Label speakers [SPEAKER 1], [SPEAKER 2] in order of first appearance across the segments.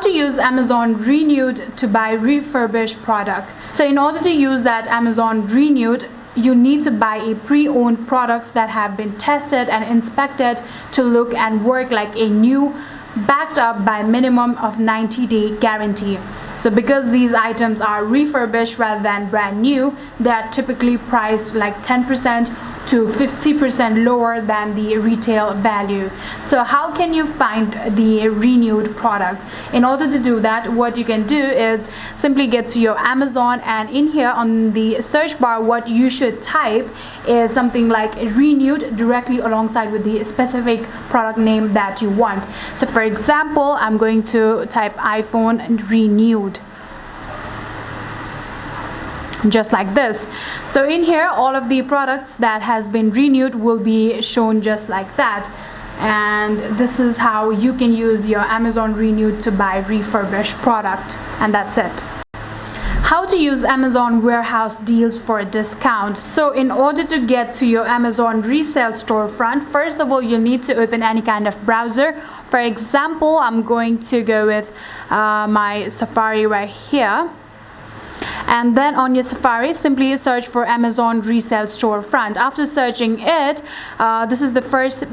[SPEAKER 1] to use Amazon Renewed to buy refurbished product. So in order to use that Amazon Renewed, you need to buy a pre-owned products that have been tested and inspected to look and work like a new, backed up by minimum of 90-day guarantee. So because these items are refurbished rather than brand new, they are typically priced like 10% to 50% lower than the retail value. So how can you find the renewed product? In order to do that, what you can do is simply get to your Amazon, and in here on the search bar, what you should type is something like renewed directly alongside with the specific product name that you want. So for example, I'm going to type iPhone renewed, just like this. So in here, all of the products that has been renewed will be shown just like that. And this is how you can use your Amazon Renewed to buy refurbished product. And that's it. How to use Amazon warehouse deals for a discount. So in order to get to your Amazon resale storefront, first of all, you need to open any kind of browser. For example, I'm going to go with my Safari right here. And then on your Safari, simply search for Amazon resale storefront. After searching it, this is the first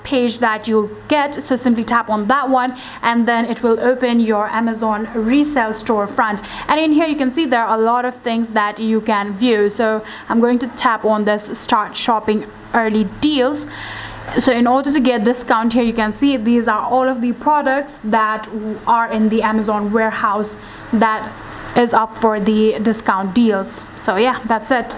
[SPEAKER 1] page that you'll get, so simply tap on that one, and then it will open your Amazon resale storefront. And in here you can see there are a lot of things that you can view. So I'm going to tap on this start shopping early deals. So in order to get discount, here you can see these are all of the products that are in the Amazon warehouse that is up for the discount deals. So yeah, that's it.